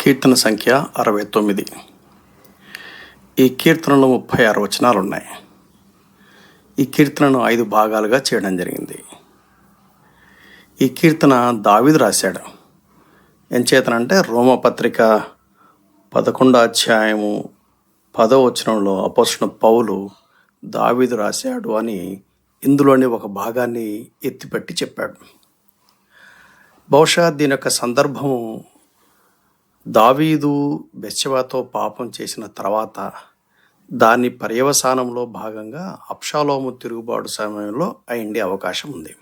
కీర్తన సంఖ్య 69. ఈ కీర్తనలో 36 వచనాలు ఉన్నాయి. ఈ కీర్తనను 5 భాగాలుగా చేయడం జరిగింది. ఈ కీర్తన దావీదు రాశాడు. ఎంచేతనంటే రోమపత్రిక 11వ అధ్యాయము 10వ వచనంలో అపోస్తలుడైన పౌలు దావీదు రాశాడు అని ఇందులోని ఒక భాగాన్ని ఎత్తిపెట్టి చెప్పాడు. బహుశా దీని యొక్క సందర్భము దావీదు బెత్షెబాతో పాపం చేసిన తర్వాత దాని పర్యవసానంలో భాగంగా అబ్షాలోము తిరుగుబాటు సమయంలో అయిండే అవకాశం ఉంది.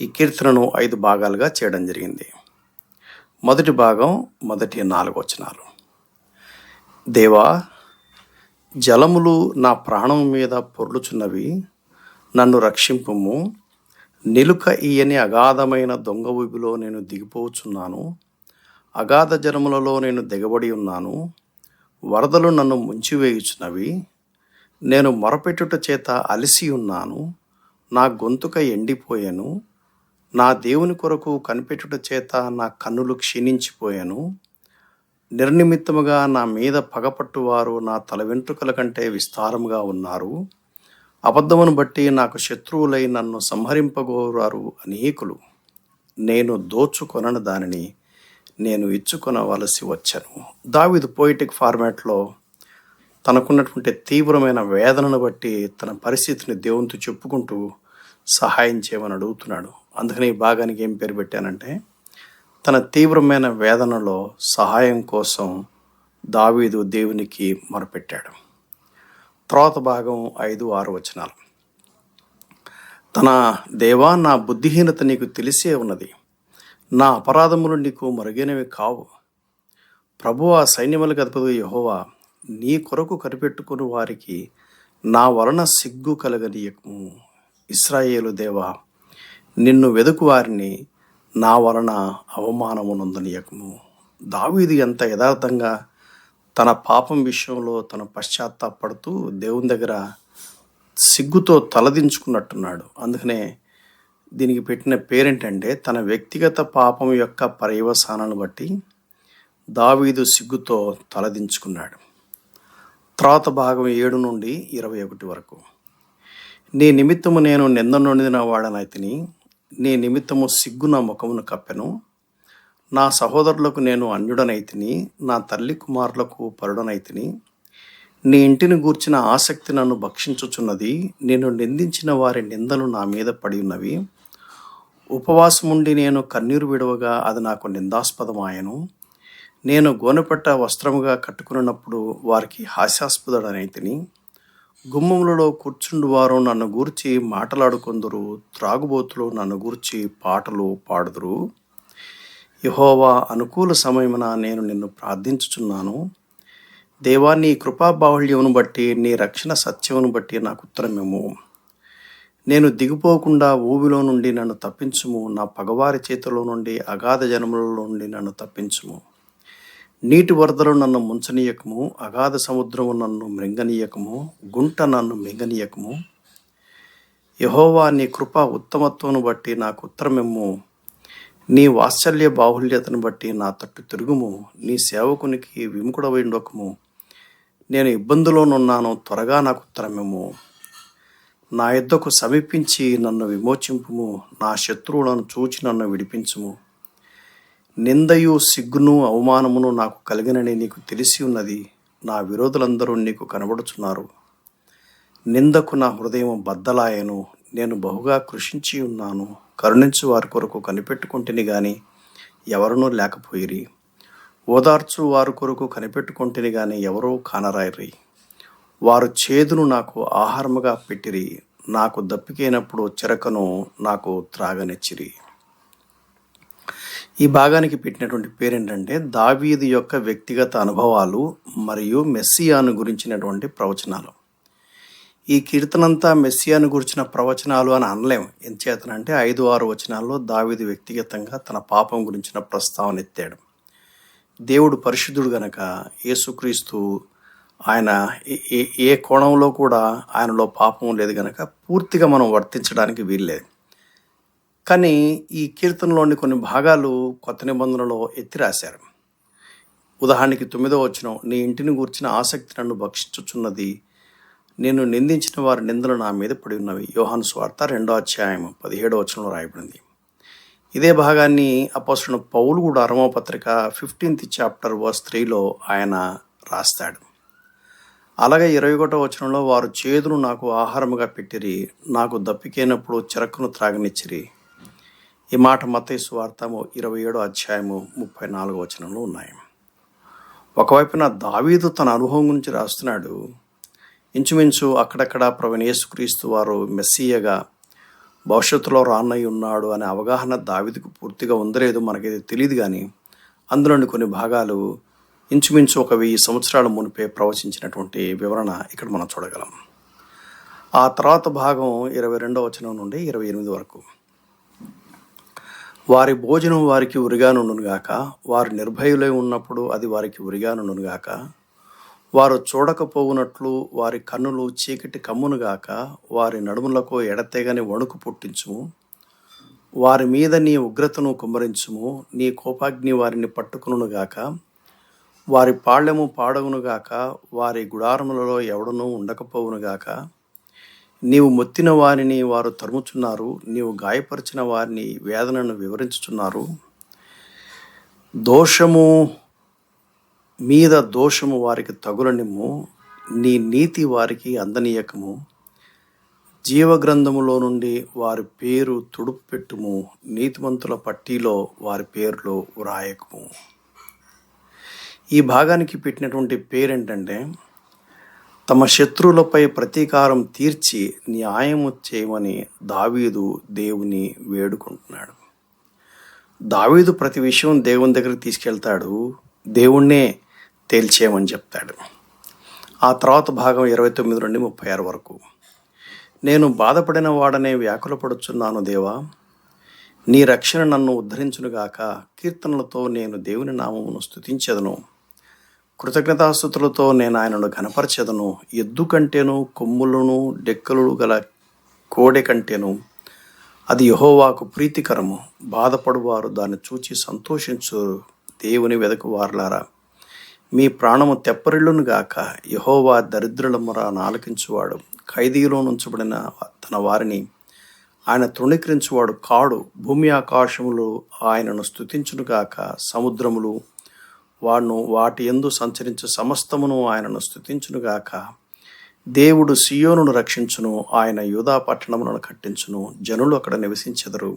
ఈ కీర్తనను 5 భాగాలుగా చేయడం జరిగింది. మొదటి భాగం మొదటి 4 వచనాలు. దేవా, జలములు నా ప్రాణం మీద పొర్లుచున్నవి, నన్ను రక్షింపుము. నిలుక ఈయని అగాధమైన దొంగ ఊబిలో నేను దిగిపోచున్నాను. అగాధ జలములలో నేను దిగబడి ఉన్నాను. వరదలు నన్ను ముంచివేయుచున్నవి. నేను మొరపెట్టుట చేత అలసి ఉన్నాను. నా గొంతుక ఎండిపోయాను. నా దేవుని కొరకు కనిపెట్టుట చేత నా కన్నులు క్షీణించిపోయాను. నిర్నిమిత్తముగా నా మీద పగపట్టువారు నా తల వెంట్రుకల కంటే విస్తారముగా ఉన్నారు. అబద్ధమును బట్టి నాకు శత్రువులై నన్ను సంహరింపగోరారు అనేకులు. నేను దోచుకొనని దానిని నేను ఇచ్చుకొనవలసి వచ్చాను. దావీదు పోయిటిక్ ఫార్మాట్లో తనకున్నటువంటి తీవ్రమైన వేదనను బట్టి తన పరిస్థితిని దేవునితో చెప్పుకుంటూ సహాయం చేయమని అడుగుతున్నాడు. అందుకని ఈ భాగానికి ఏం పేరు పెట్టానంటే, తన తీవ్రమైన వేదనలో సహాయం కోసం దావీదు దేవునికి మొరపెట్టాడు. తర్వాత భాగం 5-6 వచనాలు. తన దేవా, నా బుద్ధిహీనత నీకు తెలిసే ఉన్నది. నా అపరాధములు నీకు మరుగైనవి కావు. ప్రభువా, సైన్యములకు అధిపతి యెహోవా, నీ కొరకు కనిపెట్టుకుని వారికి నా వలన సిగ్గు కలగనీయకము. ఇశ్రాయేలు దేవా, నిన్ను వెదుకు వారిని నా వలన అవమానము నొందనీయకము. దావీదు ఎంత యథార్థంగా తన పాపం విషయంలో తన పశ్చాత్తాపడుతూ దేవుని దగ్గర సిగ్గుతో తలదించుకున్నట్టున్నాడు. అందుకనే దీనికి పెట్టిన పేరేంటంటే, తన వ్యక్తిగత పాపం యొక్క పర్యవసానాన్ని బట్టి దావీదు సిగ్గుతో తలదించుకున్నాడు. తర్వాత భాగం 7 నుండి 21 వరకు. నీ నిమిత్తము నేను నింద నొందిన వాడనైతిని. నీ నిమిత్తము సిగ్గు నా ముఖమును కప్పెను. నా సహోదరులకు నేను అన్యుడనైతిని. నా తల్లి కుమారులకు పరుడనైతిని. నీ ఇంటిని గూర్చిన ఆసక్తి నన్ను భక్షించుచున్నది. నేను నిందించిన వారి నిందలు నా మీద పడి ఉన్నవి. ఉపవాసముండి నేను కన్నీరు విడవగా అది నాకు నిందాస్పదమాయను. నేను గోనెపట్ట వస్త్రముగా కట్టుకున్నప్పుడు వారికి హాస్యాస్పదుడనైతిని. గుమ్మములలో కూర్చుండువారు నన్ను గూర్చి మాటలాడుకొందురు. త్రాగుబోతులు నన్ను గూర్చి పాటలు పాడుదురు. యెహోవా, అనుకూల సమయమున నేను నిన్ను ప్రార్థించుచున్నాను. దేవా, నీ కృపాబాహుళ్యమును బట్టి నీ రక్షణ సత్యమును బట్టి నాకు ఉత్తరమేమో. నేను దిగిపోకుండా ఊబిలో నుండి నన్ను తప్పించుము. నా పగవారి చేతిలో నుండి అగాధ జనములలో నుండి నన్ను తప్పించుము. నీటి వరదలు నన్ను ముంచనీయకము. అగాధ సముద్రము నన్ను మృంగనీయకము. గుంట నన్ను మింగనీయకము. యెహోవా, నీ కృప ఉత్తమత్వమును బట్టి నాకు ఉత్తరమేమో. నీ వాత్సల్య బాహుల్యతను బట్టి నా తట్టు తిరుగుము. నీ సేవకునికి విముఖుడవైండొకము. నేను ఇబ్బందులోనున్నాను, త్వరగా నాకు ఉత్తరమేమో. నా యొద్దకు సమీపించి నన్ను విమోచింపుము. నా శత్రువులను చూచి నన్ను విడిపించుము. నిందయు సిగ్గును అవమానమును నాకు కలిగినని నీకు తెలిసి ఉన్నది. నా విరోధులందరూ నీకు కనబడుచున్నారు. నిందకు నా హృదయం బద్దలాయను. నేను బహుగా కృషించి ఉన్నాను. కరుణించు వారి కొరకు కనిపెట్టుకుంటేని గాని ఎవరునూ లేకపోయిరి. ఓదార్చు వారి కొరకు కనిపెట్టుకుంటేని గాని ఎవరూ కానరాయిరి. వారు చేదును నాకు ఆహారముగా పెట్టిరి. నాకు దప్పికైనప్పుడు చెరకను నాకు త్రాగనిచ్చిరి. ఈ భాగానికి పెట్టినటువంటి పేరేంటంటే, దావీదు యొక్క వ్యక్తిగత అనుభవాలు మరియు మెస్సియాను గురించినటువంటి ప్రవచనాలు. ఈ కీర్తనంతా మెస్సియాను గురించిన ప్రవచనాలు అని అనలేం. ఎంచేతనంటే 5-6 వచనాల్లో దావీదు వ్యక్తిగతంగా తన పాపం గురించిన ప్రస్తావన ఎత్తాడు. దేవుడు పరిశుద్ధుడు గనక యేసుక్రీస్తు ఆయన ఏ కోణంలో కూడా ఆయనలో పాపం లేదు గనక పూర్తిగా మనం వర్తించడానికి వీల్లేదు. కానీ ఈ కీర్తనలోని కొన్ని భాగాలు కొత్త నిబంధనలో ఎత్తి రాశారు. ఉదాహరణకి 9వ వచనం, నీ ఇంటిని గూర్చిన ఆసక్తి నన్ను భక్షించుచున్నది, నేను నిందించిన వారి నిందలు నా మీద పడి ఉన్నవి. యోహాను సువార్త 2వ అధ్యాయం 17వ వచనంలో రాయబడింది. ఇదే భాగాన్ని అపోస్తలుడైన పౌలు కూడా రోమాపత్రిక 15th చాప్టర్ వర్స్ 3లో ఆయన రాస్తాడు. అలాగే 21వ వచనంలో, వారు చేదును నాకు ఆహారముగా పెట్టిరి, నాకు దప్పికైనప్పుడు చెరకును త్రాగనిచ్చిరి. ఈ మాట మత్తయి సువార్త 27వ అధ్యాయము 34వ వచనంలో ఉన్నాయి. ఒకవైపున దావీదు తన అనుభవం గురించి రాస్తున్నాడు. ఇంచుమించు అక్కడక్కడ ప్రభువైన యేసుక్రీస్తు వారు మెస్సియగా భవిష్యత్తులో రానై ఉన్నాడు అనే అవగాహన దావీదుకు పూర్తిగా ఉందలేదో మనకి తెలియదు, కానీ అందులోని కొన్ని భాగాలు ఇంచుమించు 1000 సంవత్సరాల మునిపే ప్రవచించినటువంటి వివరణ ఇక్కడ మనం చూడగలం. ఆ తర్వాత భాగం 22వ వచనం నుండి 28 వరకు, వారి భోజనం వారికి ఉరిగానుండునుగాక, వారు నిర్భయులై ఉన్నప్పుడు అది వారికి ఉరిగానుండునుగాక, వారు చూడకపోవునట్లు వారి కన్నులు చీకటి కమ్మునుగాక, వారి నడుములకు ఎడతెగని వణుకు పుట్టించుము, వారి మీద నీ ఉగ్రతను కుమ్మరించుము, నీ కోపాగ్ని వారిని పట్టుకునుగాక, వారి పాళ్యము పాడవునుగాక, వారి గుడారములలో ఎవడనూ ఉండకపోవునుగాక, నీవు మొత్తిన వారిని వారు తరుముచున్నారు, నీవు గాయపరిచిన వారిని వేదనను వివరించుచున్నారు, దోషము మీద దోషము వారికి తగులనిమ్ము, నీ నీతి వారికి అందనీయకము, జీవగ్రంథములో నుండి వారి పేరు తుడుపు పెట్టుము, నీతిమంతుల పట్టీలో వారి పేర్లు వ్రాయకము. ఈ భాగానికి పెట్టినటువంటి పేరేంటంటే, తమ శత్రువులపై ప్రతీకారం తీర్చి న్యాయము చేయమని దావీదు దేవుని వేడుకుంటున్నాడు. దావీదు ప్రతి విషయం దేవుని దగ్గరికి తీసుకెళ్తాడు, దేవుణ్ణే తేల్చేయమని చెప్తాడు. ఆ తర్వాత భాగం 29 నుండి 36 వరకు, నేను బాధపడిన వాడనే వ్యాకులపడుచున్నాను దేవా, నీ రక్షణ నన్ను ఉద్ధరించునుగాక, కీర్తనలతో నేను దేవుని నామమును స్తుతించెదను, కృతజ్ఞతాస్తుతులతో నేను ఆయనను ఘనపరచెదను. ఎద్దు కంటేను కొమ్ములను డెక్కలు గల కోడె కంటేను అది యెహోవాకు ప్రీతికరము. బాధపడువారు దాన్ని చూచి సంతోషించు. దేవుని వెదకు వారలారా, మీ ప్రాణము తెప్పరిల్లును గాక. యెహోవా దరిద్రుల మొర ఆలకించువాడు, ఖైదీలో నుంచబడిన తన వారిని ఆయన తృణీకరించువాడు కాడు. భూమి ఆకాశములు ఆయనను స్తుతించునుగాక, సముద్రములు వాటి యందు సంచరించు సమస్తమును ఆయనను స్తుతించునుగాక. దేవుడు సియోనును రక్షించును, ఆయన యూదా పట్టణములను కట్టించును, జనులు అక్కడ నివసించెదరు,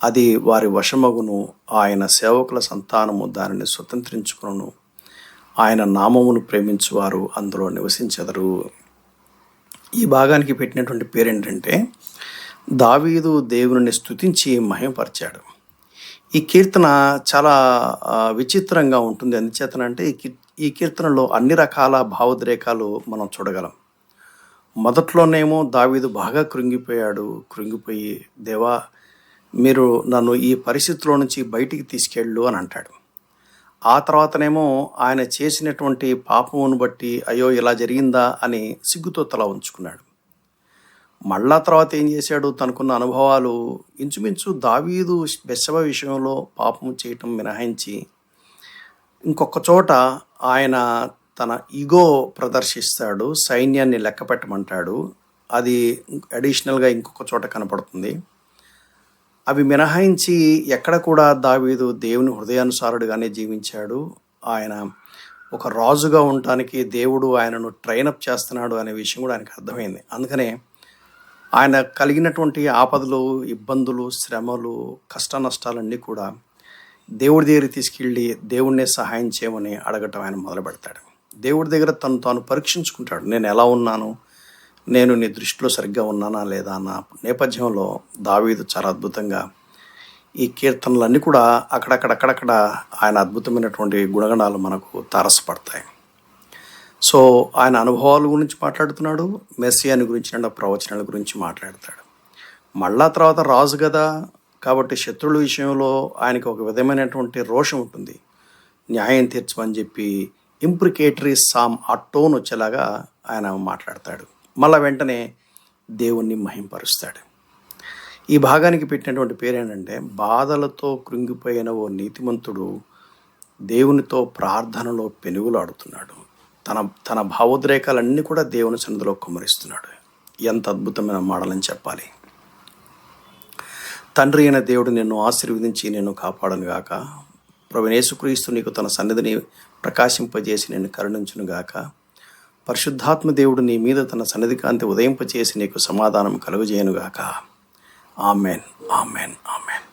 అది వారి వశమగును, ఆయన సేవకుల సంతానము దానిని స్వతంత్రించుకును, ఆయన నామమును ప్రేమించువారు అందులో నివసించెదరు. ఈ భాగానికి పెట్టినటువంటి పేరేంటంటే, దావీదు దేవుని స్తుతించి మహిమపరిచాడు. ఈ కీర్తన చాలా విచిత్రంగా ఉంటుంది. ఎందుచేతనంటే ఈ కీర్తనలో అన్ని రకాల భావోద్రేకాలు మనం చూడగలం. మొదట్లోనేమో దావీదు బాగా కృంగిపోయి దేవా, మీరు నన్ను ఈ పరిస్థితిలో నుంచి బయటికి తీసుకెళ్ళు అని అంటాడు. ఆ తర్వాతనేమో ఆయన చేసినటువంటి పాపమును బట్టి అయ్యో ఇలా జరిగిందా అని సిగ్గుతో తల ఉంచుకున్నాడు. మళ్ళా తర్వాత ఏం చేశాడు, తనకున్న అనుభవాలు ఇంచుమించు దావీదు బెత్షెబ విషయంలో పాపం చేయటం మినహాయించి ఇంకొక చోట ఆయన తన ఈగో ప్రదర్శిస్తాడు, సైన్యాన్ని లెక్క పెట్టమంటాడు. అది అడిషనల్గా ఇంకొక చోట కనపడుతుంది. అవి మినహాయించి ఎక్కడ కూడా దావీదు దేవుని హృదయానుసారుడుగానే జీవించాడు. ఆయన ఒక రాజుగా ఉండటానికి దేవుడు ఆయనను ట్రైనప్ చేస్తున్నాడు అనే విషయం కూడా ఆయనకు అర్థమైంది. అందుకనే ఆయన కలిగినటువంటి ఆపదలు, ఇబ్బందులు, శ్రమలు, కష్ట నష్టాలన్నీ కూడా దేవుడి దగ్గరికి తీసుకెళ్ళి దేవుణ్ణే సహాయం చేయమని అడగటం ఆయన మొదలు పెడతాడు. దేవుడి దగ్గర తాను పరీక్షించుకుంటాడు, నేను ఎలా ఉన్నాను, నేను నీ దృష్టిలో సరిగ్గా ఉన్నానా లేదా అన్న నేపథ్యంలో దావీదు చాలా అద్భుతంగా ఈ కీర్తనలన్నీ కూడా అక్కడక్కడ ఆయన అద్భుతమైనటువంటి గుణగణాలు మనకు తారసపడతాయి. సో ఆయన అనుభవాల గురించి మాట్లాడుతున్నాడు, మెస్సియాని గురించి ప్రవచనాల గురించి మాట్లాడతాడు. మళ్ళా తర్వాత రాజు కదా కాబట్టి శత్రువుల విషయంలో ఆయనకి ఒక విధమైనటువంటి రోషం ఉంటుంది. న్యాయం తీర్చమని చెప్పి ఇంప్రికేటరీ సామ్ ఆ టోన్ వచ్చేలాగా ఆయన మాట్లాడతాడు. మళ్ళా వెంటనే దేవుణ్ణి మహింపరుస్తాడు. ఈ భాగానికి పెట్టినటువంటి పేరేంటంటే, బాధలతో కృంగిపోయిన ఓ నీతిమంతుడు దేవునితో ప్రార్థనలో పెనుగులాడుతున్నాడు. తన తన భావోద్రేకాలన్నీ కూడా దేవుని సన్నిధిలో కుమ్మరిస్తున్నాడు. ఎంత అద్భుతమైన మాటలని చెప్పాలి. తండ్రి అయిన దేవుడు నిన్ను ఆశీర్వదించి నిన్ను కాపాడను గాక. ప్రభువైన యేసుక్రీస్తు నీకు తన సన్నిధిని ప్రకాశింపజేసి నిన్ను కరుణించును గాక. పరిశుద్ధాత్మ దేవుడు నీ మీద తన సన్నిధి కాంతి ఉదయింపచేసి నీకు సమాధానం కలుగజేయను గాక. Amen, amen, amen.